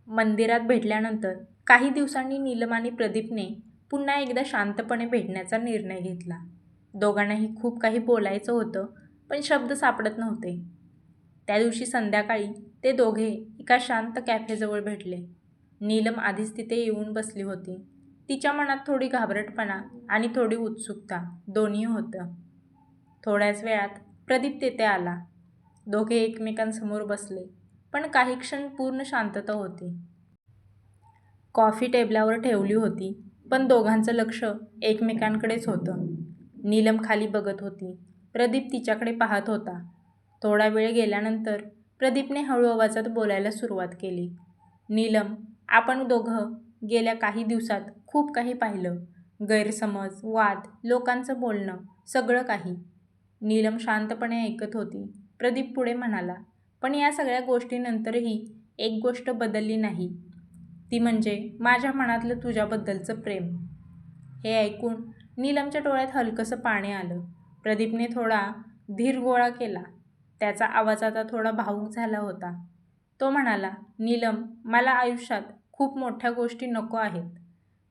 मंदिरात भेटल्यानंतर काही दिवसांनी नीलम आणि प्रदीपने पुन्हा एकदा शांतपणे भेटण्याचा निर्णय घेतला. दोघांनाही खूप काही बोलायचं होतं, पण शब्द सापडत नव्हते. त्या दिवशी संध्याकाळी ते दोघे एका शांत कॅफेजवळ भेटले. नीलम आधीच तिथे येऊन बसली होती. तिच्या मनात थोडी घाबरटपणा आणि थोडी उत्सुकता दोन्ही होतं. थोड्याच वेळात प्रदीप तेथे आला. दोघे एकमेकांसमोर बसले, पण काही क्षण पूर्ण शांतता होती. कॉफी टेबलावर ठेवली होती, पण दोघांचं लक्ष एकमेकांकडेच होतं. नीलम खाली बघत होती. प्रदीप तिच्याकडे पाहत होता. थोडा वेळ गेल्यानंतर प्रदीपने हळू आवाजात बोलायला सुरुवात केली. नीलम, आपण दोघं गेल्या काही दिवसात खूप काही पाहिलं. गैरसमज, वाद, लोकांचं बोलणं, सगळं काही. नीलम शांतपणे ऐकत होती. प्रदीप पुढे म्हणाला, पण या सगळ्या गोष्टींनंतरही एक गोष्ट बदलली नाही. ती म्हणजे माझ्या मनातलं तुझ्याबद्दलचं प्रेम. हे ऐकून नीलमच्या डोळ्यात हलकंसं पाणी आलं. प्रदीपने थोडा धीर गोळा केला. त्याचा आवाज आता थोडा भावूक झाला होता. तो म्हणाला, नीलम, मला आयुष्यात खूप मोठ्या गोष्टी नको आहेत.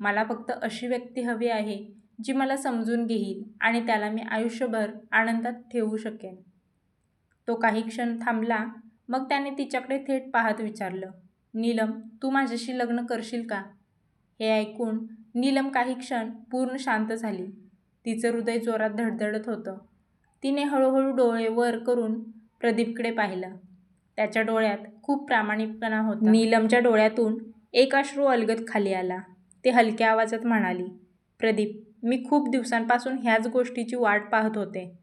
मला फक्त अशी व्यक्ती हवी आहे जी मला समजून घेईल आणि त्याला मी आयुष्यभर आनंदात ठेवू शकेन. तो काही क्षण थांबला, मग त्याने तिच्याकडे थेट पाहत विचारलं, नीलम, तू माझ्याशी लग्न करशील का? हे ऐकून नीलम काही क्षण पूर्ण शांत झाली. तिचं हृदय जोरात धडधडत होतं. तिने हळूहळू डोळे वर करून प्रदीपकडे पाहिलं. त्याच्या डोळ्यात खूप प्रामाणिकपणा होता. नीलमच्या डोळ्यातून एक अश्रू अलगद खाली आला. ते हलक्या आवाजात म्हणाली, प्रदीप, मी खूप दिवसांपासून ह्याच गोष्टीची वाट पाहत होते.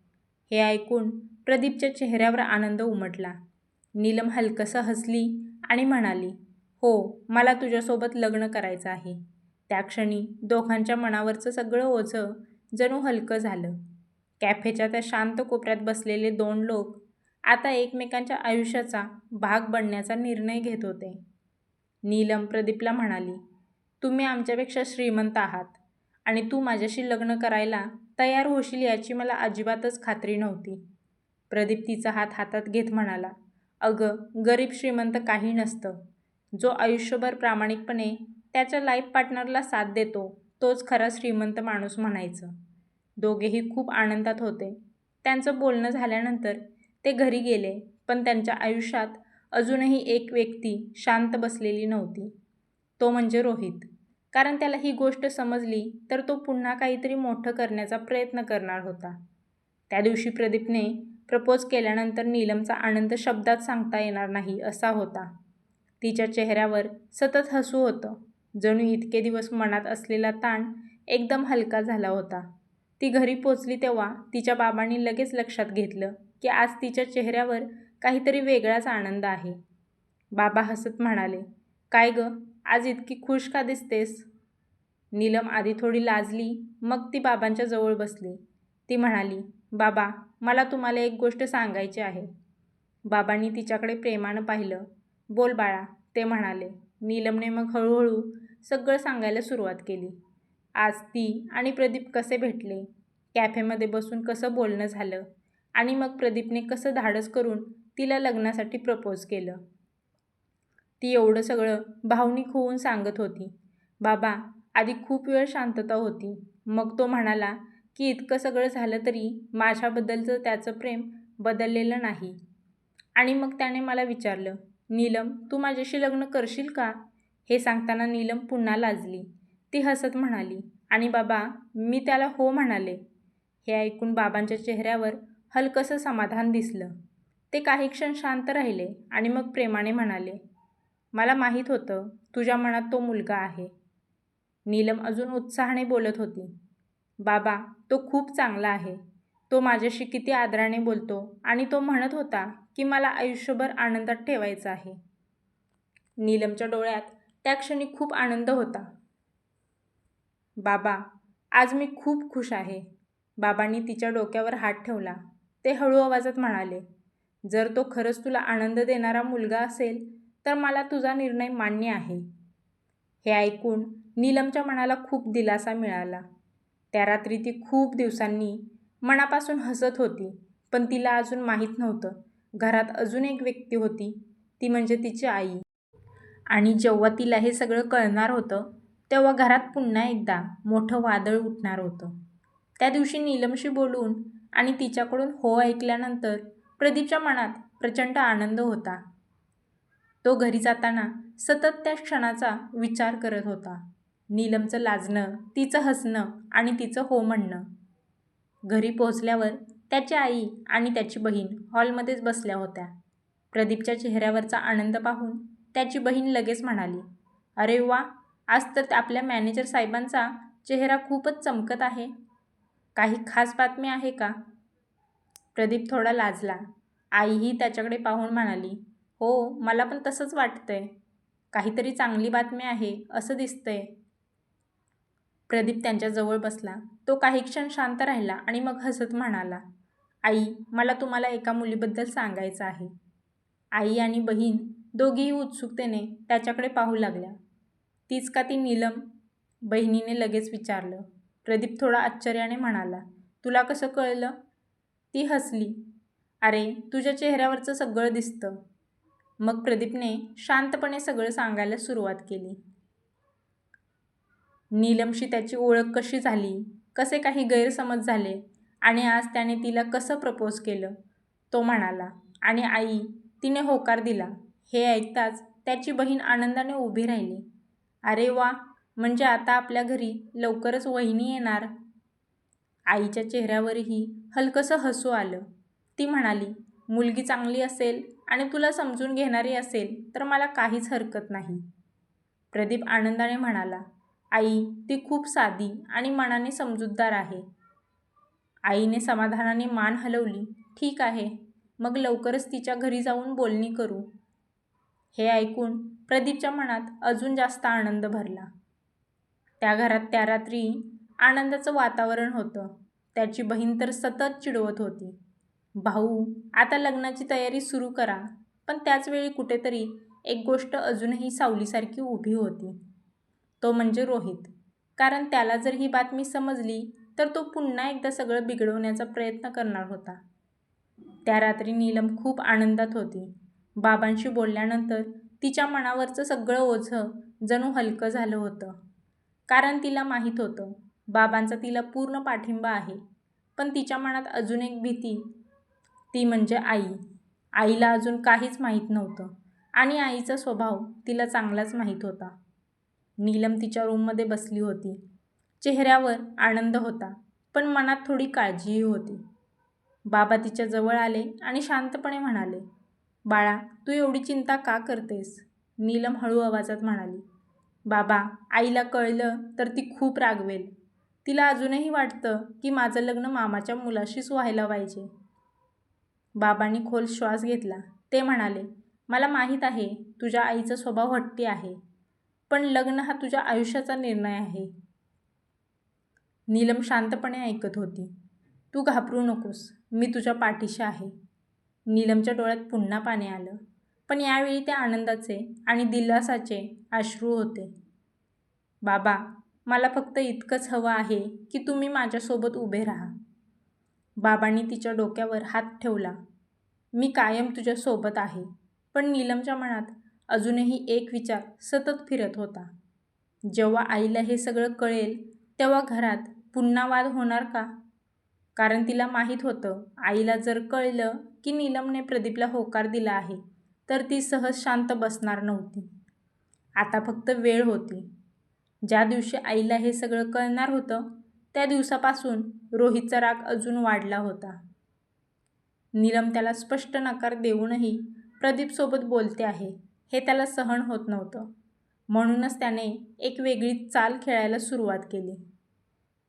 हे ऐकून प्रदीपच्या चेहऱ्यावर आनंद उमटला. नीलम हलकसं हसली आणि म्हणाली, हो, मला तुझ्यासोबत लग्न करायचं आहे. त्या क्षणी दोघांच्या मनावरचं सगळं ओझं जणू हलकं झालं. कॅफेच्या त्या शांत कोपऱ्यात बसलेले दोन लोक आता एकमेकांच्या आयुष्याचा भाग बनण्याचा निर्णय घेत होते. नीलम प्रदीपला म्हणाली, तुम्ही आमच्यापेक्षा श्रीमंत आहात आणि तू माझ्याशी लग्न करायला तयार होशील याची मला अजिबातच खात्री नव्हती. प्रदीप तिचा हात हातात घेत म्हणाला, अगं, गरीब श्रीमंत काही नसतं. जो आयुष्यभर प्रामाणिकपणे त्याच्या लाईफ पार्टनरला साथ देतो तोच खरा श्रीमंत माणूस म्हणायचं. दोघेही खूप आनंदात होते. त्यांचं बोलणं झाल्यानंतर ते घरी गेले, पण त्यांच्या आयुष्यात अजूनही एक व्यक्ती शांत बसलेली नव्हती. तो म्हणजे रोहित. कारण त्याला ही गोष्ट समजली तर तो पुन्हा काहीतरी मोठं करण्याचा प्रयत्न करणार होता. त्या दिवशी प्रदीपने प्रपोज केल्यानंतर नीलमचा आनंद शब्दात सांगता येणार नाही असा होता. तिच्या चेहऱ्यावर सतत हसू होतं. जणू इतके दिवस मनात असलेला ताण एकदम हलका झाला होता. ती घरी पोचली तेव्हा तिच्या बाबांनी लगेच लक्षात घेतलं की आज तिच्या चेहऱ्यावर काहीतरी वेगळाच आनंद आहे. बाबा हसत म्हणाले, काय गं, आज इतकी खुश का दिसतेस? नीलम आधी थोडी लाजली, मग ती बाबांच्या जवळ बसली. ती म्हणाली, बाबा, मला तुम्हाला एक गोष्ट सांगायची आहे. बाबांनी तिच्याकडे प्रेमानं पाहिलं. बोल बाळा, ते म्हणाले. नीलमने मग हळूहळू सगळं सांगायला सुरुवात केली. आज ती आणि प्रदीप कसे भेटले, कॅफेमध्ये बसून कसं बोलणं झालं आणि मग प्रदीपने कसं धाडस करून तिला लग्नासाठी प्रपोज केलं. ती एवढं सगळं भावनिक होऊन सांगत होती. बाबा, आधी खूप वेळ शांतता होती. मग तो म्हणाला की इतकं सगळं झालं तरी माझ्याबद्दलचं त्याचं प्रेम बदललेलं नाही. आणि मग त्याने मला विचारलं, नीलम, तू माझ्याशी लग्न करशील का? हे सांगताना नीलम पुन्हा लाजली. ती हसत म्हणाली, आणि बाबा, मी त्याला हो म्हणाले. हे ऐकून बाबांच्या चेहऱ्यावर हलकंसं समाधान दिसलं. ते काही क्षण शांत राहिले आणि मग प्रेमाने म्हणाले, मला माहीत होतं तुझ्या मनात तो मुलगा आहे. नीलम अजून उत्साहाने बोलत होती, बाबा, तो खूप चांगला आहे. तो माझ्याशी किती आदराने बोलतो आणि तो म्हणत होता की मला आयुष्यभर आनंदात ठेवायचं आहे. नीलमच्या डोळ्यात त्या क्षणी खूप आनंद होता. बाबा, आज मी खूप खुश आहे. बाबांनी तिच्या डोक्यावर हात ठेवला. ते हळू आवाजात म्हणाले, जर तो खरंच तुला आनंद देणारा मुलगा असेल तर मला तुझा निर्णय मान्य आहे. हे ऐकून नीलमच्या मनाला खूप दिलासा मिळाला. त्या रात्री ती खूप दिवसांनी मनापासून हसत होती, पण तिला अजून माहीत नव्हतं घरात अजून एक व्यक्ती होती, ती म्हणजे तिची आई. आणि जेव्हा तिला हे सगळं कळणार होतं तेव्हा घरात पुन्हा एकदा मोठं वादळ उठणार होतं. त्या दिवशी नीलमशी बोलून आणि तिच्याकडून हो ऐकल्यानंतर प्रदीपच्या मनात प्रचंड आनंद होता. तो घरी जाताना सतत त्या क्षणाचा विचार करत होता. नीलमचं लाजणं, तिचं हसणं आणि तिचं हो म्हणणं. घरी पोहोचल्यावर त्याची आई आणि त्याची बहीण हॉलमध्येच बसल्या होत्या. प्रदीपच्या चेहऱ्यावरचा आनंद पाहून त्याची बहीण लगेच म्हणाली, "अरे वा, आज तर आपल्या मॅनेजर साहेबांचा चेहरा खूपच चमकत आहे. काही खास बातमी आहे का?" प्रदीप थोडा लाजला. आईही त्याच्याकडे पाहून म्हणाली, "हो, मला पण तसंच वाटतंय. काहीतरी चांगली बातमी आहे असं दिसतंय." प्रदीप त्यांच्याजवळ बसला. तो काही क्षण शांत राहिला आणि मग हसत म्हणाला, "आई, मला तुम्हाला एका मुलीबद्दल सांगायचं आहे." आई आणि बहीण दोघीही उत्सुकतेने त्याच्याकडे पाहू लागल्या. "तीच का ती नीलम?" बहिणीने लगेच विचारलं. प्रदीप थोडा आश्चर्याने म्हणाला, "तुला कसं कळलं?" ती हसली. "अरे, तुझ्या चेहऱ्यावरचं सगळं दिसतं." मग प्रदीपने शांतपणे सगळं सांगायला सुरुवात केली. नीलमशी त्याची ओळख कशी झाली, कसे काही गैरसमज झाले आणि आज त्याने तिला कसं प्रपोज केलं, तो म्हणाला. आणि आई, तिने होकार दिला. हे ऐकताच त्याची बहीण आनंदाने उभी राहिली. "अरे वा, म्हणजे आता आपल्या घरी लवकरच वहिनी येणार." आईच्या चेहऱ्यावरही हलकंसं हसू आलं. ती म्हणाली, "मुलगी चांगली असेल आणि तुला समजून घेणारी असेल तर मला काहीच हरकत नाही." प्रदीप आनंदाने म्हणाला, "आई, ती खूप साधी आणि मनाने समजूतदार आहे." आईने समाधानाने मान हलवली. "ठीक आहे, मग लवकरच तिच्या घरी जाऊन बोलणी करू." हे ऐकून प्रदीपच्या मनात अजून जास्त आनंद भरला. त्या घरात त्या रात्री आनंदाचं वातावरण होतं. त्याची बहीण तर सतत चिडवत होती, "भाऊ, आता लग्नाची तयारी सुरू करा." पण त्याचवेळी कुठेतरी एक गोष्ट अजूनही सावलीसारखी उभी होती. तो म्हणजे रोहित. कारण त्याला जर ही बातमी समजली तर तो पुन्हा एकदा सगळं बिघडवण्याचा प्रयत्न करणार होता. त्या रात्री नीलम खूप आनंदात होती. बाबांशी बोलल्यानंतर तिच्या मनावरचं सगळं ओझं जणू हलकं झालं होतं. कारण तिला माहीत होतं, बाबांचा तिला पूर्ण पाठिंबा आहे. पण तिच्या मनात अजून एक भीती, ती म्हणजे आई. आईला अजून काहीच माहीत नव्हतं आणि आईचा स्वभाव तिला चांगलाच माहीत होता. नीलम तिच्या रूममध्ये बसली होती. चेहऱ्यावर आनंद होता, पण मनात थोडी काळजीही होती. बाबा तिच्या जवळ आले आणि शांतपणे म्हणाले, "बाळा, तू एवढी चिंता का करतेस?" नीलम हळू आवाजात म्हणाली, "बाबा, आईला कळलं तर ती खूप रागवेल. तिला अजूनही वाटतं की माझं लग्न मामाच्या मुलाशीच व्हायला पाहिजे." बाबांनी खोल श्वास घेतला. ते म्हणाले, "मला माहीत आहे तुझ्या आईचा स्वभाव हट्टी आहे, पण लग्न हा तुझ्या आयुष्याचा निर्णय आहे." नीलम शांतपणे ऐकत होती. "तू घाबरू नकोस, मी तुझ्या पाठीशी आहे." नीलमच्या डोळ्यात पुन्हा पाणी आलं, पण यावेळी ते आनंदाचे आणि दिलासाचे अश्रू होते. "बाबा, मला फक्त इतकंच हवं आहे की तुम्ही माझ्यासोबत उभे राहा." बाबांनी तिच्या डोक्यावर हात ठेवला. "मी कायम तुझ्यासोबत आहे." पण नीलमच्या मनात अजूनही एक विचार सतत फिरत होता. जेव्हा आईला हे सगळं कळेल तेव्हा घरात पुन्हा वाद होणार का? कारण तिला माहीत होतं, आईला जर कळलं की नीलमने प्रदीपला होकार दिला आहे तर ती सहज शांत बसणार नव्हती. आता फक्त वेळ होती. ज्या दिवशी आईला हे सगळं कळणार होतं त्या दिवसापासून रोहितचा राग अजून वाढला होता. नीलम त्याला स्पष्ट नकार देऊनही प्रदीपसोबत बोलते आहे हे त्याला सहन होत नव्हतं. म्हणूनच त्याने एक वेगळी चाल खेळायला सुरुवात केली.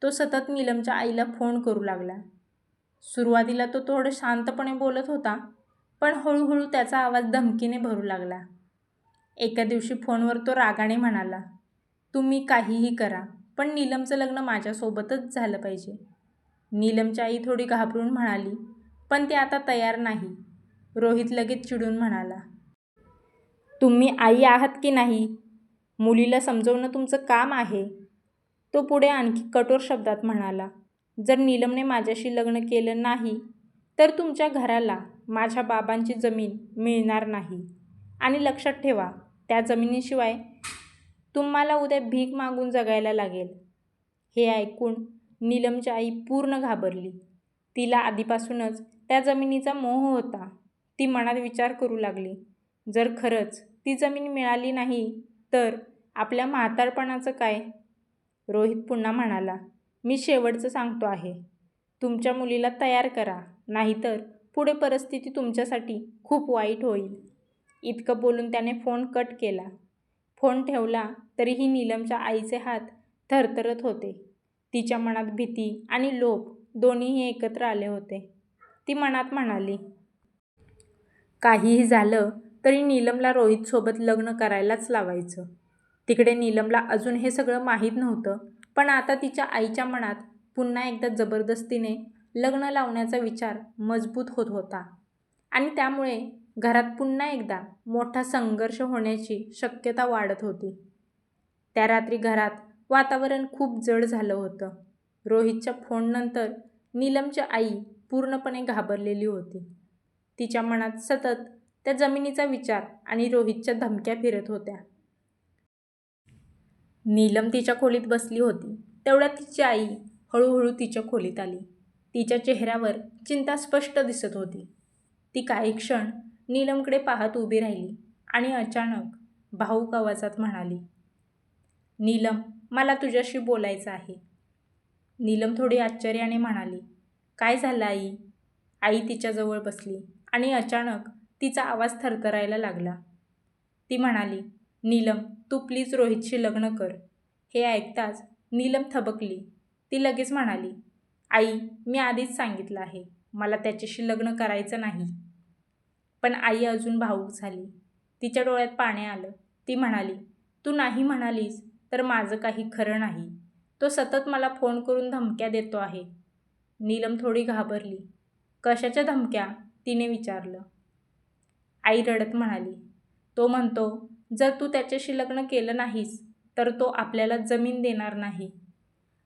तो सतत नीलमच्या आईला फोन करू लागला. सुरुवातीला तो थोडं शांतपणे बोलत होता, पण हळूहळू त्याचा आवाज धमकीने भरू लागला. एका दिवशी फोनवर तो रागाने म्हणाला, "तुम्ही काहीही करा, पण नीलमचं लग्न माझ्यासोबतच झालं पाहिजे." नीलमची आई थोडी घाबरून म्हणाली, "पण ती आता तयार नाही." रोहित लगेच चिडून म्हणाला, "तुम्ही आई आहात की नाही? मुलीला समजवणं तुमचं काम आहे." तो पुढे आणखी कठोर शब्दात म्हणाला, "जर नीलमने माझ्याशी लग्न केलं नाही तर तुमच्या घराला माझ्या बाबांची जमीन मिळणार नाही. आणि लक्षात ठेवा, त्या जमिनीशिवाय तुम्हाला उद्या भीक मागून जगायला लागेल. हे ऐकून नीलमची आई पूर्ण घाबरली. तिला आधीपासूनच त्या जमिनीचा मोह होता. ती मनात विचार करू लागली, जर खरंच ती जमीन मिळाली नाही तर आपल्या म्हातारपणाचं काय? रोहित पुन्हा म्हणाला, मी शेवटचं सांगतो आहे. तुमच्या मुलीला तयार करा, नाहीतर पुढे परिस्थिती तुमच्यासाठी खूप वाईट होईल. इतकं बोलून त्याने फोन कट केला. फोन ठेवला तरीही नीलमच्या आईचे हात थरथरत होते. तिच्या मनात भीती आणि लोभ दोन्हीही एकत्र आले होते. ती मनात म्हणाली, काहीही झालं तरी नीलमला रोहितसोबत लग्न करायलाच लावायचं. तिकडे नीलमला अजून हे सगळं माहीत नव्हतं, पण आता तिच्या आईच्या मनात पुन्हा एकदा जबरदस्तीने लग्न लावण्याचा विचार मजबूत होत होता आणि त्यामुळे घरात पुन्हा एकदा मोठा संघर्ष होण्याची शक्यता वाढत होती. त्या रात्री घरात वातावरण खूप जड झालं होतं. रोहितच्या फोननंतर नीलमची आई पूर्णपणे घाबरलेली होती. तिच्या मनात सतत त्या जमिनीचा विचार आणि रोहितच्या धमक्या फिरत होत्या. नीलम तिच्या खोलीत बसली होती. तेवढ्यात तिची आई हळूहळू तिच्या खोलीत आली. तिच्या चेहऱ्यावर चिंता स्पष्ट दिसत होती. ती काही क्षण नीलमकडे पाहत उभी राहिली आणि अचानक भाऊक आवाजात म्हणाली, नीलम, मला तुझ्याशी बोलायचं आहे. नीलम थोडी आश्चर्याने म्हणाली, काय झालं आई? आई तिच्याजवळ बसली आणि अचानक तिचा आवाज थरथरायला लागला. ती म्हणाली, नीलम, तू प्लीज रोहितशी लग्न कर. हे ऐकताच नीलम थबकली. ती लगेच म्हणाली, आई, मी आधीच सांगितलं आहे, मला त्याच्याशी लग्न करायचं नाही. पण आई अजून भावूक झाली. तिच्या डोळ्यात पाणी आलं. ती म्हणाली, तू नाही म्हणालीस तर माझं काही खरं नाही. तो सतत मला फोन करून धमक्या देतो आहे. नीलम थोडी घाबरली. कशाच्या धमक्या? तिने विचारलं. आई रडत म्हणाली, तो म्हणतो जर तू त्याच्याशी लग्न केलं नाहीस तर तो आपल्याला जमीन देणार नाही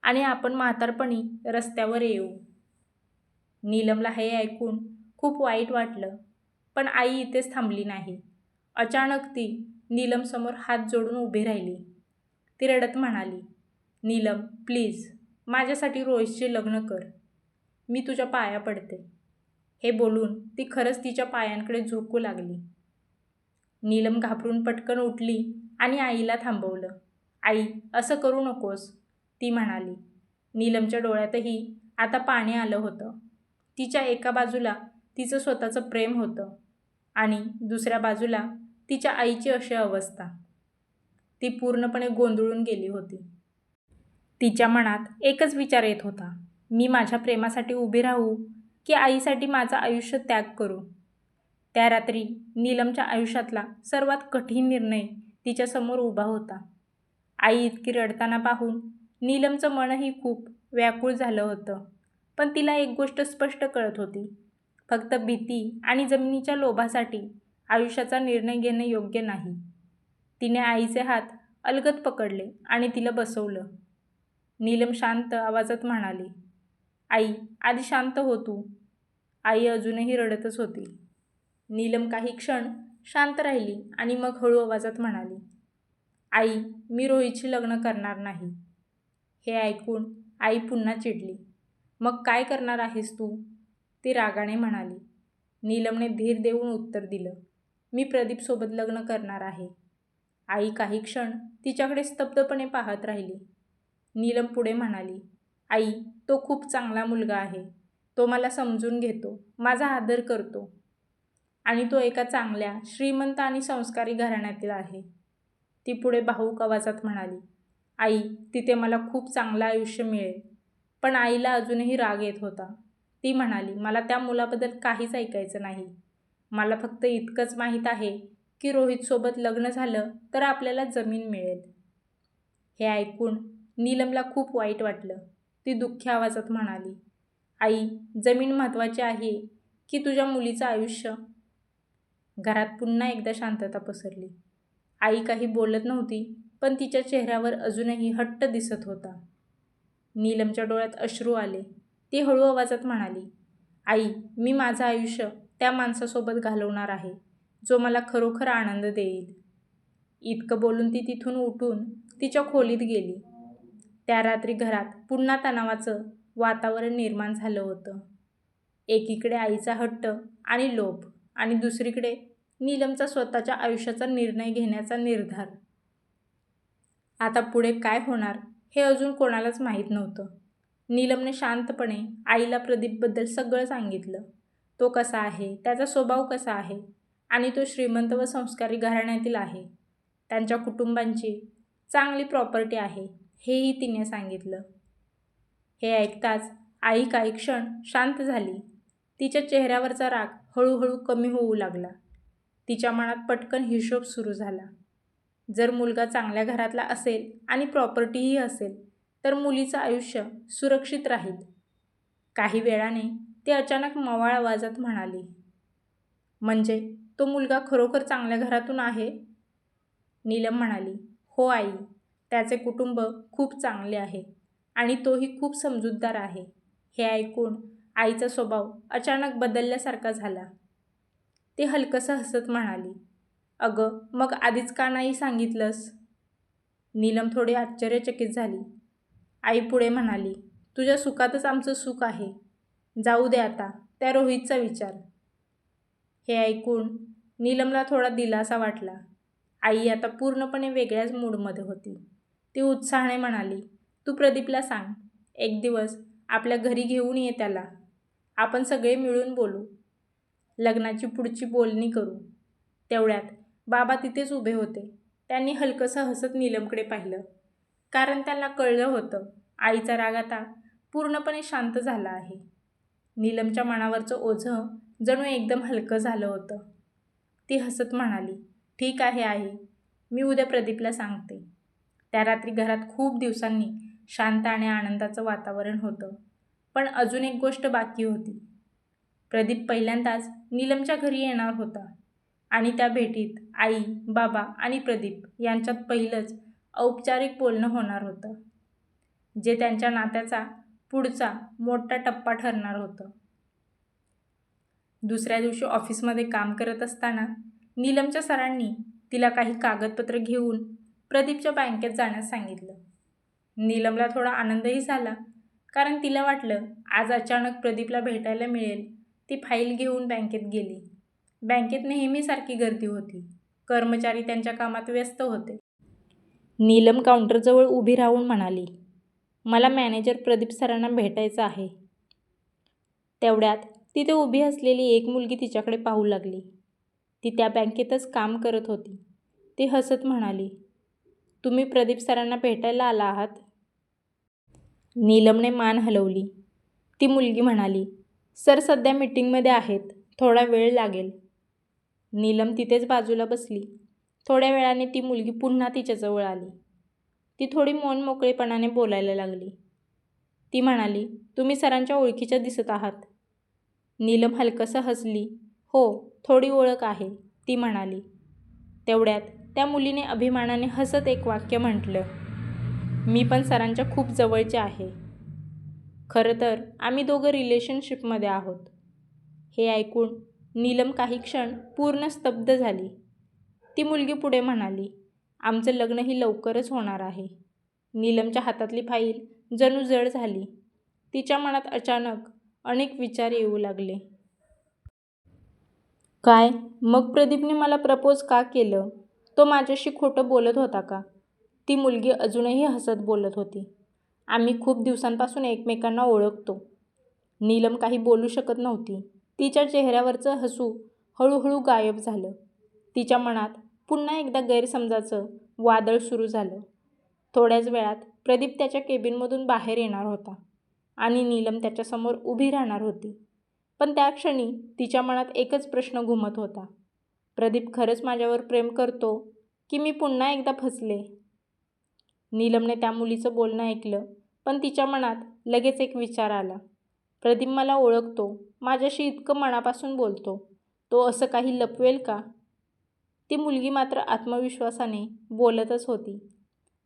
आणि आपण म्हातारपणी रस्त्यावर येऊ. नीलमला हे ऐकून खूप वाईट वाटलं, पण आई इथेच थांबली नाही. अचानक ती नीलमसमोर हात जोडून उभी राहिली. ती रडत म्हणाली, नीलम, प्लीज माझ्यासाठी रोहितशी लग्न कर. मी तुझ्या पाया पडते. हे बोलून ती खरंच तिच्या पायांकडे झुकू लागली. नीलम घाबरून पटकन उठली आणि आईला थांबवलं. आई, असं करू नकोस, ती म्हणाली. नीलमच्या डोळ्यातही आता पाणी आलं होतं. तिच्या एका बाजूला तिचं स्वतःचं प्रेम होतं आणि दुसऱ्या बाजूला तिच्या आईची अशी अवस्था. ती पूर्णपणे गोंधळून गेली होती. तिच्या मनात एकच विचार येत होता, मी माझ्या प्रेमासाठी उभी राहू की आईसाठी माझं आयुष्य त्याग करू? त्या रात्री नीलमच्या आयुष्यातला सर्वात कठीण निर्णय तिच्यासमोर उभा होता. आई इतकी रडताना पाहून नीलमचं मनही खूप व्याकुळ झालं होतं. पण तिला एक गोष्ट स्पष्ट कळत होती, फक्त भीती आणि जमिनीच्या लोभासाठी आयुष्याचा निर्णय घेणं योग्य नाही. तिने आईचे हात अलगद पकडले आणि तिला बसवलं. नीलम शांत आवाजात म्हणाली, आई, आधी शांत हो तू. आई अजूनही रडतच होती. नीलम काही क्षण शांत राहिली आणि मग हळू आवाजात म्हणाली, आई, मी रोहितशी लग्न करणार नाही. हे ऐकून आई पुन्हा चिडली. मग काय करणार आहेस तू? ती रागाने म्हणाली. नीलमने धीर देऊन उत्तर दिलं, मी प्रदीपसोबत लग्न करणार आहे. आई काही क्षण तिच्याकडे स्तब्धपणे पाहत राहिली. नीलम पुढे म्हणाली, आई, तो खूप चांगला मुलगा आहे. तो मला समजून घेतो, माझा आदर करतो आणि तो एका चांगल्या, श्रीमंत आणि संस्कारी घराण्यातील आहे. ती पुढे भाऊक आवाजात म्हणाली, आई, तिथे मला खूप चांगलं आयुष्य मिळेल. पण आईला अजूनही राग येत होता. ती म्हणाली, मला त्या मुलाबद्दल काहीच ऐकायचं नाही. मला फक्त इतकंच माहीत आहे की रोहितसोबत लग्न झालं तर आपल्याला जमीन मिळेल. हे ऐकून नीलमला खूप वाईट वाटलं. ती दुःखी आवाजात म्हणाली, आई, जमीन महत्त्वाची आहे की तुझ्या मुलीचं आयुष्य? घरात पुन्हा एकदा शांतता पसरली. आई काही बोलत नव्हती, पण तिच्या चेहऱ्यावर अजूनही हट्ट दिसत होता. नीलमच्या डोळ्यात अश्रू आले. ती हळू आवाजात म्हणाली, आई, मी माझं आयुष्य त्या माणसासोबत घालवणार आहे जो मला खरोखर आनंद देईल. इतकं बोलून ती तिथून उठून तिच्या खोलीत गेली. त्या रात्री घरात पुन्हा तणावाचं वातावरण निर्माण झालं होतं. एकीकडे आईचा हट्ट आणि लोभ आणि दुसरीकडे नीलमचा स्वतःच्या आयुष्याचा निर्णय घेण्याचा निर्धार. आता पुढे काय होणार हे अजून कोणालाच माहीत नव्हतं. नीलमने शांतपणे आईला प्रदीपबद्दल सगळं सांगितलं. तो कसा आहे, त्याचा स्वभाव कसा आहे आणि तो श्रीमंत व संस्कारी घराण्यातील आहे. त्यांच्या कुटुंबांची चांगली प्रॉपर्टी आहे हेही तिने सांगितलं. हे ऐकताच आई काही क्षण शांत झाली. तिच्या चेहऱ्यावरचा राग हळूहळू कमी होऊ लागला. तिच्या मनात पटकन हिशोब सुरू झाला. जर मुलगा चांगल्या घरातला असेल आणि प्रॉपर्टीही असेल तर मुलीचं आयुष्य सुरक्षित राहील. काही वेळाने ती अचानक मवाळ आवाजात म्हणाली, म्हणजे तो मुलगा खरोखर चांगल्या घरातून आहे? नीलम म्हणाली, हो आई, त्याचे कुटुंब खूप चांगले आहे आणि तोही खूप समजूतदार आहे. हे ऐकून आईचा स्वभाव अचानक बदलल्यासारखा झाला. ती हलकसं हसत म्हणाली, अगं मग आधीच का नाही सांगितलंस? नीलम थोडी आश्चर्यचकित झाली. आई पुढे म्हणाली, तुझ्या सुखातच आमचं सुख आहे. जाऊ दे आता त्या रोहितचा विचार. हे ऐकून नीलमला थोडा दिलासा वाटला. आई आता पूर्णपणे वेगळ्याच मूडमध्ये होती. ती उत्साहाने म्हणाली, तू प्रदीपला सांग. एक दिवस आपल्या घरी घेऊन ये त्याला. आपण सगळे मिळून बोलू. लग्नाची पुढची बोलणी करू. तेवढ्यात बाबा तिथेच उभे होते. त्यांनी हलकसं हसत नीलमकडे पाहिलं, कारण त्यांना कळलं होतं आईचा राग आता पूर्णपणे शांत झाला आहे. नीलमच्या मनावरचं ओझं जणू एकदम हलकं झालं होतं. ती हसत म्हणाली, ठीक आहे आई, मी उद्या प्रदीपला सांगते. त्या रात्री घरात खूप दिवसांनी शांत आणि आनंदाचं वातावरण होतं. पण अजून एक गोष्ट बाकी होती. प्रदीप पहिल्यांदाच नीलमच्या घरी येणार होता आणि त्या भेटीत आई, बाबा आणि प्रदीप यांच्यात पहिलंच औपचारिक बोलणं होणार होतं, जे त्यांच्या नात्याचा पुढचा मोठा टप्पा ठरणार होतं. दुसऱ्या दिवशी ऑफिसमध्ये काम करत असताना नीलमच्या सरांनी तिला काही कागदपत्र घेऊन प्रदीपच्या बँकेत जाण्यास सांगितलं. नीलमला थोडा आनंदही झाला, कारण तिला वाटलं आज अचानक प्रदीपला भेटायला मिळेल. ती फाईल घेऊन बँकेत गेली. बँकेत नेहमीसारखी गर्दी होती. कर्मचारी त्यांच्या कामात व्यस्त होते. नीलम काउंटरजवळ उभी राहून म्हणाली, मला मॅनेजर प्रदीप सरांना भेटायचं आहे. तेवढ्यात तिथे उभी असलेली एक मुलगी तिच्याकडे पाहू लागली. ती त्या बँकेतच काम करत होती. ती हसत म्हणाली, तुम्ही प्रदीप सरांना भेटायला आला आहात? नीलमने मान हलवली. ती मुलगी म्हणाली, सर सध्या मीटिंगमध्ये आहेत, थोडा वेळ लागेल. नीलम तिथेच बाजूला बसली. थोड्या वेळाने ती मुलगी पुन्हा तिच्याजवळ आली. ती थोडी मौन मोकळेपणाने बोलायला लागली. ती म्हणाली, तुम्ही सरांच्या ओळखीच्या दिसत आहात. नीलम हलकसं हसली. हो, थोडी ओळख आहे, ती म्हणाली. तेवढ्यात त्या मुलीने अभिमानाने हसत एक वाक्य म्हटलं, मी पण सरांच्या खूप जवळचे आहे. खरं तर आम्ही दोघं रिलेशनशिपमध्ये आहोत. हे ऐकून नीलम काही क्षण पूर्ण स्तब्ध झाली. ती मुलगी पुढे म्हणाली, आमचं लग्नही लवकरच होणार आहे. नीलमच्या हातातली फाईल जणू जड झाली. तिच्या मनात अचानक अनेक विचार येऊ लागले. काय, मग प्रदीपने मला प्रपोज का केलं? तो माझ्याशी खोटं बोलत होता का? ती मुलगी अजूनही हसत बोलत होती. आम्ही खूप दिवसांपासून एकमेकांना ओळखतो. नीलम काही बोलू शकत नव्हती. तिच्या चेहऱ्यावरचं हसू हळूहळू गायब झालं. तिच्या मनात पुन्हा एकदा गैरसमजाचं वादळ सुरू झालं. थोड्याच वेळात प्रदीप त्याच्या केबिनमधून बाहेर येणार होता आणि नीलम त्याच्यासमोर उभी राहणार होती. पण त्या क्षणी तिच्या मनात एकच प्रश्न घुमत होता, प्रदीप खरंच माझ्यावर प्रेम करतो की मी पुन्हा एकदा फसले? नीलमने त्या मुलीचं बोलणं ऐकलं, पण तिच्या मनात लगेच एक विचार आला, प्रदीप मला ओळखतो, माझ्याशी इतकं मनापासून बोलतो, तो असं काही लपवेल का? ती मुलगी मात्र आत्मविश्वासाने बोलतच होती,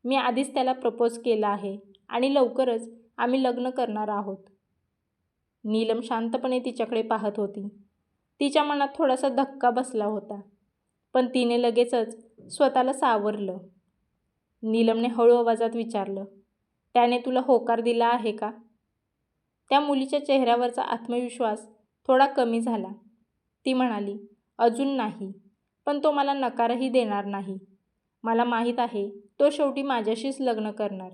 मी आधीच त्याला प्रपोज केला आहे आणि लवकरच आम्ही लग्न करणार आहोत. नीलम शांतपणे तिच्याकडे पाहत होती. तिच्या मनात थोडासा धक्का बसला होता, पण तिने लगेचच स्वतःला सावरलं. नीलमने हळू आवाजात विचारलं, त्याने तुला होकार दिला आहे का? त्या मुलीच्या चेहऱ्यावरचा आत्मविश्वास थोडा कमी झाला. ती म्हणाली, अजून नाही, पण तो मला नकारही देणार नाही. मला माहीत आहे तो शेवटी माझ्याशीच लग्न करणार.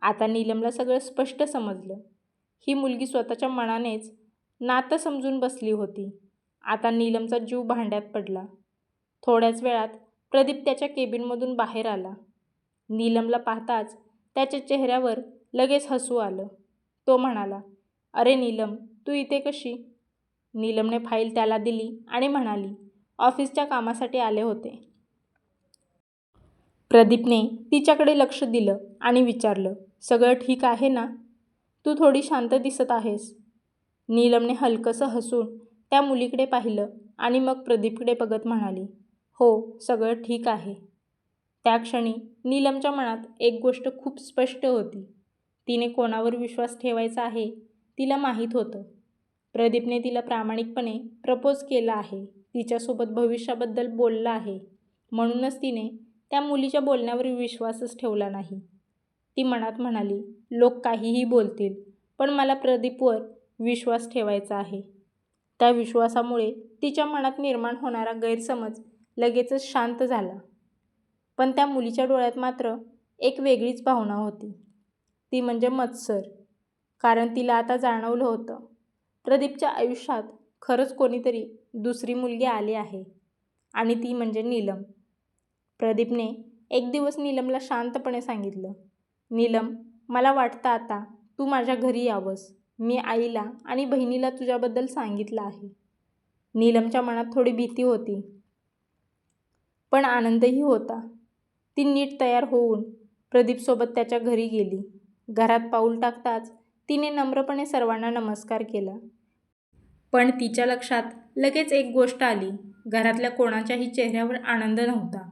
आता नीलमला सगळं स्पष्ट समजलं. ही मुलगी स्वतःच्या मनानेच नातं समजून बसली होती. आता नीलमचा जीव भांड्यात पडला. थोड्याच वेळात प्रदीप त्याच्या केबिनमधून बाहेर आला. नीलमला पाहताच त्याच्या चेहऱ्यावर लगेच हसू आलं. तो म्हणाला, अरे नीलम, तू इथे कशी? नीलमने फाईल त्याला दिली आणि म्हणाली, ऑफिसच्या कामासाठी आले होते. प्रदीपने तिच्याकडे लक्ष दिलं आणि विचारलं, सगळं ठीक आहे ना? तू थोडी शांत दिसत आहेस. नीलमने हलकंसं हसून त्या मुलीकडे पाहिलं आणि मग प्रदीपकडे बघत म्हणाली, हो, सगळं ठीक आहे. त्या क्षणी नीलमच्या मनात एक गोष्ट खूप स्पष्ट होती. तिने कोणावर विश्वास ठेवायचा आहे तिला माहीत होतं. प्रदीपने तिला प्रामाणिकपणे प्रपोज केला आहे, तिच्यासोबत भविष्याबद्दल बोलला आहे. म्हणूनच तिने त्या मुलीच्या बोलण्यावर विश्वासच ठेवला नाही. ती मनात म्हणाली, लोक काहीही बोलतील, पण मला प्रदीपवर विश्वास ठेवायचा आहे. त्या विश्वासामुळे तिच्या मनात निर्माण होणारा गैरसमज लगेचच शांत झाला. पण त्या मुलीच्या डोळ्यात मात्र एक वेगळीच भावना होती. ती म्हणजे मत्सर. कारण तिला आता जाणवलं होतं, प्रदीपच्या आयुष्यात खरंच कोणीतरी दुसरी मुलगी आली आहे आणि ती म्हणजे नीलम. प्रदीपने एक दिवस नीलमला शांतपणे सांगितलं, नीलम, मला वाटतं आता तू माझ्या घरी यावंस. मी आईला आणि बहिणीला तुझ्याबद्दल सांगितलं आहे. नीलमच्या मनात थोडी भीती होती, पण आनंदही होता. ती नीट तयार होऊन प्रदीपसोबत त्याच्या घरी गेली. घरात पाऊल टाकताच तिने नम्रपणे सर्वांना नमस्कार केला. पण तिच्या लक्षात लगेच एक गोष्ट आली. घरातल्या कोणाच्याही चेहऱ्यावर आनंद नव्हता.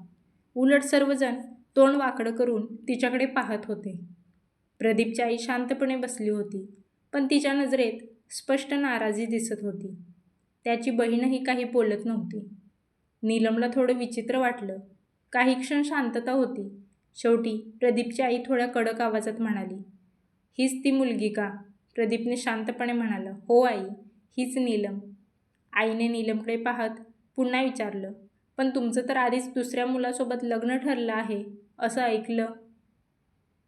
उलट सर्वजण तोंड वाकडं करून तिच्याकडे पाहत होते. प्रदीपची आई शांतपणे बसली होती, पण तिच्या नजरेत स्पष्ट नाराजी दिसत होती. त्याची बहीणही काही बोलत नव्हती. नीलमला थोडं विचित्र वाटलं. काही क्षण शांतता होती. शेवटी प्रदीपची आई थोड्या कडक आवाजात म्हणाली, हीच ती मुलगी का? प्रदीपने शांतपणे म्हणाला, हो आई, हीच नीलम. आईने नीलमकडे पाहत पुन्हा विचारलं, पण तुमचं तर आधीच दुसऱ्या मुलासोबत लग्न ठरलं आहे असं ऐकलं.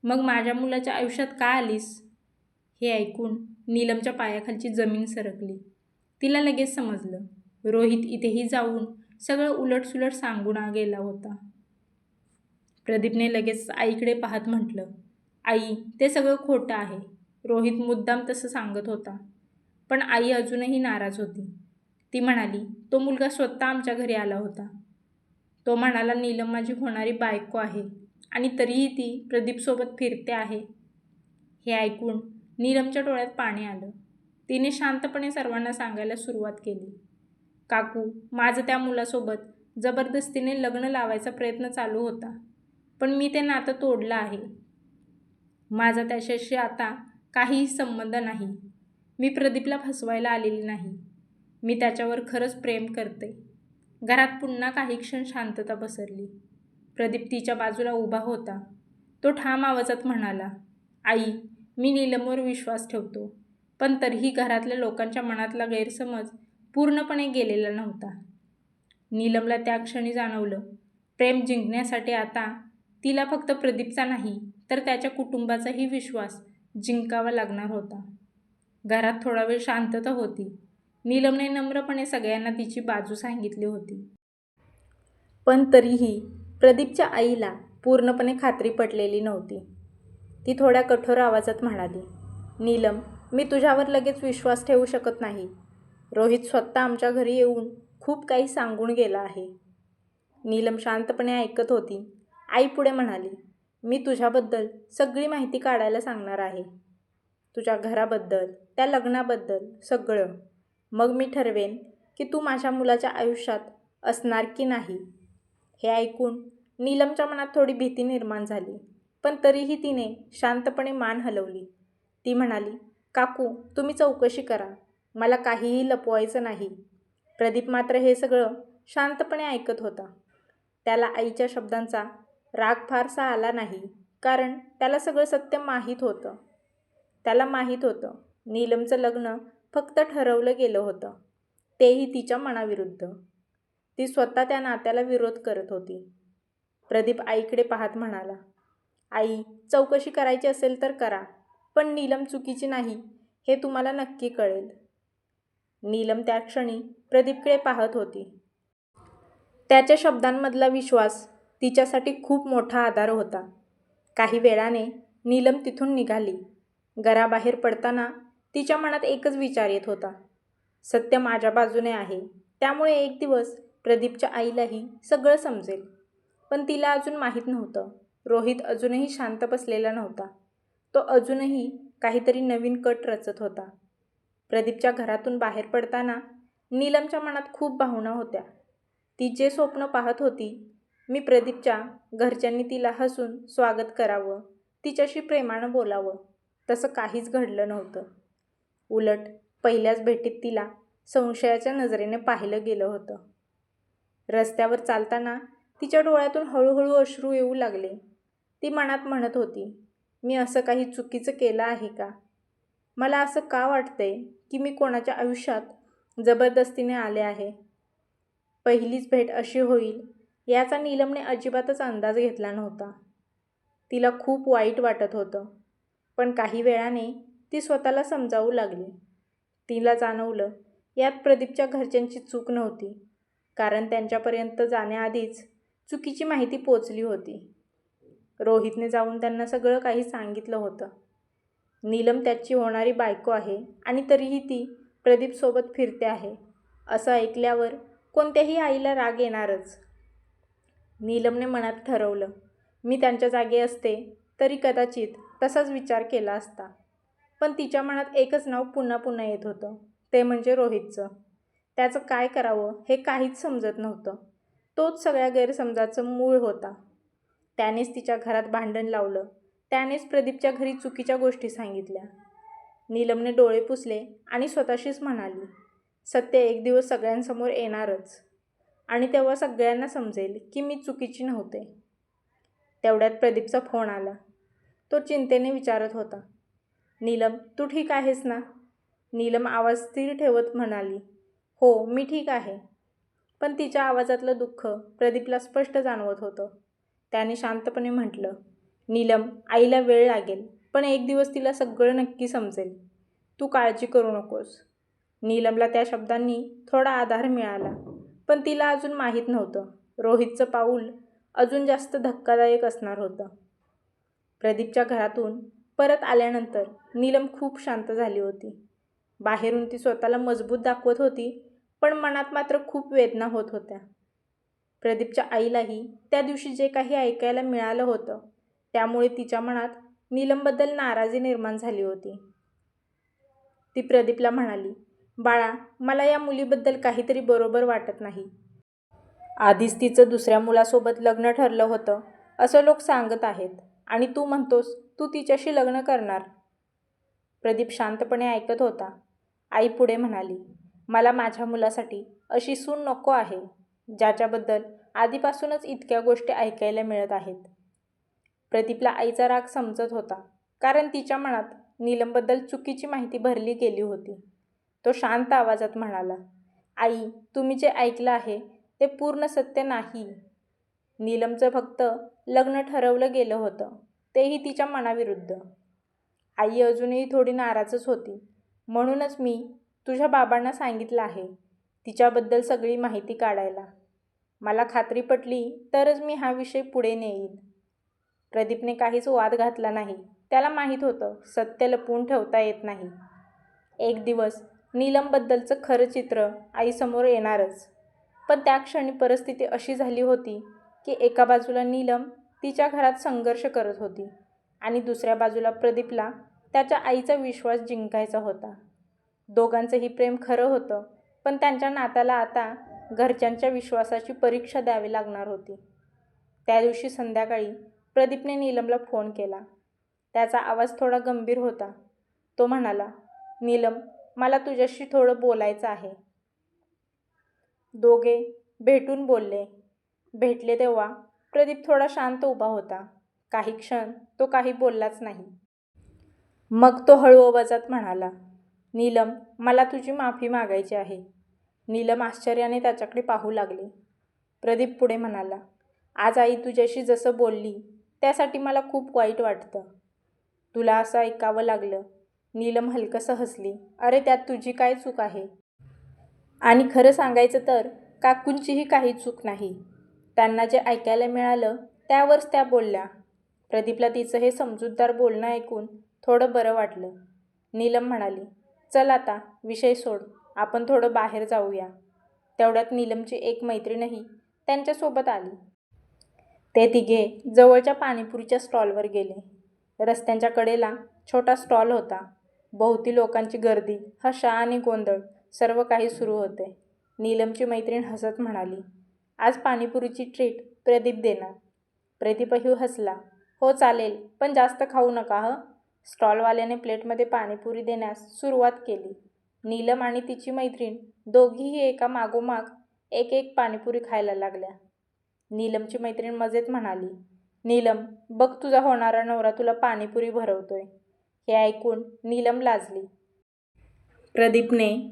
मग माझ्या मुलाच्या आयुष्यात का आलीस? हे ऐकून नीलमच्या पायाखालची जमीन सरकली. तिला लगेच समजलं, रोहित इथेही जाऊन सगळं उलटसुलट सांगून गेला होता. प्रदीपने लगेच आईकडे पाहत म्हटलं, आई, ते सगळं खोटं आहे. रोहित मुद्दाम तसं सांगत होता. पण आई अजूनही नाराज होती. ती म्हणाली, तो मुलगा स्वतः आमच्या घरी आला होता. तो म्हणाला, नीलम माझी होणारी बायको आहे आणि तरीही ती प्रदीपसोबत फिरते आहे. हे ऐकून नीलमच्या डोळ्यात पाणी आलं. तिने शांतपणे सर्वांना सांगायला सुरुवात केली, काकू, माझं त्या मुलासोबत जबरदस्तीने लग्न लावायचा प्रयत्न चालू होता, पण मी ते नातं तोडलं आहे. माझा त्याच्याशी आता काहीही संबंध नाही. मी प्रदीपला फसवायला आलेली नाही. मी त्याच्यावर खरंच प्रेम करते. घरात पुन्हा काही क्षण शांतता पसरली. प्रदीप तिच्या बाजूला उभा होता. तो ठाम आवाजात म्हणाला, आई, मी नीलमवर विश्वास ठेवतो, पण तरीही घरातल्या लोकांच्या मनातला गैरसमज पूर्णपणे गेलेला नव्हता. नीलमला त्या क्षणी जाणवलं, प्रेम जिंकण्यासाठी आता तिला फक्त प्रदीपचा नाही तर त्याच्या कुटुंबाचाही विश्वास जिंकावा लागणार होता. घरात थोडा वेळ शांतता होती. नीलमने नम्रपणे सगळ्यांना तिची बाजू सांगितली होती. पण तरीही प्रदीपच्या आईला पूर्णपणे खात्री पटलेली नव्हती. ती थोड्या कठोर आवाजात म्हणाली, नीलम, मी तुझ्यावर लगेच विश्वास ठेवू शकत नाही. रोहित स्वतः आमच्या घरी येऊन खूप काही सांगून गेला आहे. नीलम शांतपणे ऐकत होती. आई पुढे म्हणाली, मी तुझ्याबद्दल सगळी माहिती काढायला सांगणार आहे. तुझ्या घराबद्दल, त्या लग्नाबद्दल, सगळं. मग मी ठरवेन की तू माझ्या मुलाच्या आयुष्यात असणार की नाही. हे ऐकून नीलमच्या मनात थोडी भीती निर्माण झाली, पण तरीही तिने शांतपणे मान हलवली. ती म्हणाली, काकू, तुम्ही चौकशी करा. मला काहीही लपवायचं नाही. प्रदीप मात्र हे सगळं शांतपणे ऐकत होता. त्याला आईच्या शब्दांचा राग फारसा आला नाही, कारण त्याला सगळं सत्य माहीत होतं. त्याला माहीत होतं नीलमचं लग्न फक्त ठरवलं गेलं होतं, तेही तिच्या मनाविरुद्ध. ती स्वतः त्या नात्याला विरोध करत होती. प्रदीप आईकडे पाहत म्हणाला, आई, चौकशी करायची असेल तर करा, पण नीलम चुकीची नाही हे तुम्हाला नक्की कळेल. नीलम त्या क्षणी प्रदीपकडे पाहत होती. त्याच्या शब्दांमधला विश्वास तिच्यासाठी खूप मोठा आधार होता. काही वेळाने नीलम तिथून निघाली. घराबाहेर पडताना तिच्या मनात एकच विचार येत होता, सत्य माझ्या बाजूने आहे, त्यामुळे एक दिवस प्रदीपच्या आईलाही सगळं समजेल. पण तिला अजून माहीत नव्हतं, रोहित अजूनही शांत बसलेला नव्हता. तो अजूनही काहीतरी नवीन कट रचत होता. प्रदीपच्या घरातून बाहेर पडताना नीलमच्या मनात खूप भावना होत्या. ती जे स्वप्न पाहत होती, मी प्रदीपच्या घरच्यांनी तिला हसून स्वागत करावं, तिच्याशी प्रेमानं बोलावं, तसं काहीच घडलं नव्हतं. उलट पहिल्याच भेटीत तिला संशयाच्या नजरेने पाहिलं गेलं होतं. रस्त्यावर चालताना तिच्या डोळ्यातून हळूहळू अश्रू येऊ लागले. ती मनात म्हणत होती, मी असं काही चुकीचं केलं आहे का? मला असं का वाटतंय की मी कोणाच्या आयुष्यात जबरदस्तीने आले आहे? पहिलीच भेट अशी होईल याचा नीलमने अजिबातच अंदाज घेतला नव्हता. तिला खूप वाईट वाटत होतं, पण काही वेळाने ती स्वतःला समजावू लागली. तिला जाणवलं यात प्रदीपच्या घरच्यांची चूक नव्हती, कारण त्यांच्यापर्यंत जाण्याआधीच चुकीची माहिती पोचली होती. रोहितने जाऊन त्यांना सगळं काही सांगितलं होतं. नीलम त्याची होणारी बायको आहे आणि तरीही ती प्रदीपसोबत फिरते आहे, असं ऐकल्यावर कोणत्याही आईला राग येणारच. नीलमने मनात ठरवलं, मी त्यांच्या जागी असते तरी कदाचित तसाच विचार केला असता. पण तिच्या मनात एकच नाव पुन्हा पुन्हा येत होतं, ते म्हणजे रोहितचं. त्याचं काय करावं हे काहीच समजत नव्हतं. तोच सगळ्या गैरसमजाचं मूळ होता. त्यानेच तिच्या घरात भांडण लावलं, त्यानेच प्रदीपच्या घरी चुकीच्या गोष्टी सांगितल्या. नीलमने डोळे पुसले आणि स्वतःशीच म्हणाली, सत्य एक दिवस सगळ्यांसमोर येणारच आणि तेव्हा सगळ्यांना समजेल की मी चुकीची नव्हते. तेवढ्यात प्रदीपचा फोन आला. तो चिंतेने विचारत होता, नीलम, तू ठीक आहेस ना? नीलम आवाज स्थिर ठेवत म्हणाली, हो, मी ठीक आहे. पण तिच्या आवाजातलं दुःख प्रदीपला स्पष्ट जाणवत होतं. त्याने शांतपणे म्हटलं, नीलम, आईला वेळ लागेल, पण एक दिवस तिला सगळं नक्की समजेल. तू काळजी करू नकोस. नीलमला त्या शब्दांनी थोडा आधार मिळाला, पण तिला अजून माहीत नव्हतं, रोहितचं पाऊल अजून जास्त धक्कादायक असणार होतं. प्रदीपच्या घरातून परत आल्यानंतर नीलम खूप शांत झाली होती. बाहेरून ती स्वतःला मजबूत दाखवत होती, पण मनात मात्र खूप वेदना होत होत्या. प्रदीपच्या आईलाही त्या दिवशी जे काही ऐकायला मिळालं होतं, त्यामुळे तिच्या मनात नीलमबद्दल नाराजी निर्माण झाली होती. ती प्रदीपला म्हणाली, बाळा, मला या मुलीबद्दल काहीतरी बरोबर वाटत नाही. आधीच तिचं दुसऱ्या मुलासोबत लग्न ठरलं होतं असं लोक सांगत आहेत आणि तू म्हणतोस तू तिच्याशी लग्न करणार. प्रदीप शांतपणे ऐकत होता. आई पुढे म्हणाली, मला माझ्या मुलासाठी अशी सून नको आहे, ज्याच्याबद्दल आधीपासूनच इतक्या गोष्टी ऐकायला मिळत आहेत. प्रदीपला आईचा राग समजत होता, कारण तिच्या मनात नीलमबद्दल चुकीची माहिती भरली गेली होती. तो शांत आवाजात म्हणाला, आई, तुम्ही जे ऐकलं आहे ते पूर्ण सत्य नाही. नीलमचं फक्त लग्न ठरवलं गेलं होतं, तेही तिच्या मनाविरुद्ध. आई अजूनही थोडी नाराजच होती. म्हणूनच मी तुझ्या बाबांना सांगितलं आहे तिच्याबद्दल सगळी माहिती काढायला. मला खात्री पटली तरच मी हा विषय पुढे नेईन. प्रदीपने काहीच वाद घातला नाही. त्याला माहीत होतं सत्य लपवून ठेवता येत नाही. एक दिवस नीलमबद्दलचं खरं चित्र आईसमोर येणारच. पण त्या क्षणी परिस्थिती अशी झाली होती की एका बाजूला नीलम तिच्या घरात संघर्ष करत होती आणि दुसऱ्या बाजूला प्रदीपला त्याच्या आईचा विश्वास जिंकायचा होता. दोघांचंही प्रेम खरं होतं, पण त्यांच्या नात्याला आता घरच्यांच्या विश्वासाची परीक्षा द्यावी लागणार होती. त्या दिवशी संध्याकाळी प्रदीपने नीलमला फोन केला. त्याचा आवाज थोडा गंभीर होता. तो म्हणाला, नीलम, मला तुझ्याशी थोडं बोलायचं आहे. दोघे भेटून बोलले. भेटले तेव्हा प्रदीप थोडा शांत उभा होता. काही क्षण तो काही बोललाच नाही. मग तो हळू आवाजात म्हणाला, नीलम, मला तुझी माफी मागायची आहे. नीलम आश्चर्याने त्याच्याकडे पाहू लागली. प्रदीप पुढे म्हणाला, आज आई तुझ्याशी जसं बोलली त्यासाठी मला खूप वाईट वाटतं. तुला असं ऐकावं लागलं. नीलम हलकसं हसली. अरे त्यात तुझी काय चूक आहे? आणि खरं सांगायचं तर काकूंचीही काही चूक नाही. त्यांना जे ऐकायला मिळालं त्यावरच त्या बोलल्या. प्रदीपला तिचं हे समजूतदार बोलणं ऐकून थोडं बरं वाटलं. नीलम म्हणाली, चल आता विषय सोड, आपण थोडं बाहेर जाऊया. तेवढ्यात नीलमची एक मैत्रीणही त्यांच्यासोबत आली. ते तिघे जवळच्या पाणीपुरीच्या स्टॉलवर गेले. रस्त्यांच्या कडेला छोटा स्टॉल होता. भोवती लोकांची गर्दी, हशा आणि गोंधळ सर्व काही सुरू होते. नीलमची मैत्रीण हसत म्हणाली, आज पाणीपुरीची ट्रीट प्रदीप देणार. प्रदीपही हसला. हो चालेल, पण जास्त खाऊ नका हं. स्टॉलवाल्याने प्लेटमध्ये पाणीपुरी देण्यास सुरुवात केली. नीलम आणि तिची मैत्रीण दोघीही एका मागोमाग एक एक पाणीपुरी खायला लागल्या. नीलमची मैत्रीण मजेत म्हणाली, नीलम, बघ तुझा होणारा नवरा तुला पाणीपुरी भरवतोय. हे ऐकून नीलम लाजली. प्रदीपने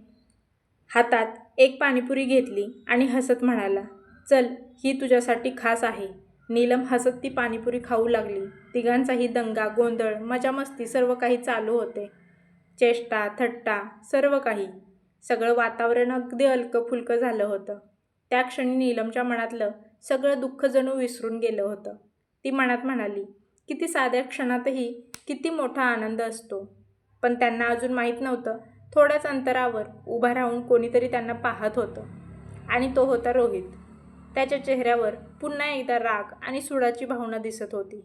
हातात एक पाणीपुरी घेतली आणि हसत म्हणाला, चल, ही तुझ्यासाठी खास आहे. नीलम हसत ती पाणीपुरी खाऊ लागली. तिघांचाही दंगा, गोंधळ, मजा मस्ती सर्व काही चालू होते. चेष्टा, थट्टा सर्व काही. सगळं वातावरण अगदी हलकं फुलकं झालं होतं. त्या क्षणी नीलमच्या मनातलं सगळं दुःख जणू विसरून गेलं होतं. ती मनात म्हणाली, किती साध्या क्षणातही किती मोठा आनंद असतो. पण त्यांना अजून माहीत नव्हतं, थोड्याच अंतरावर उभा राहून कोणीतरी त्यांना पाहत होतं. आणि तो होता रोहित. त्याच्या चेहऱ्यावर पुन्हा एकदा राग आणि सुडाची भावना दिसत होती.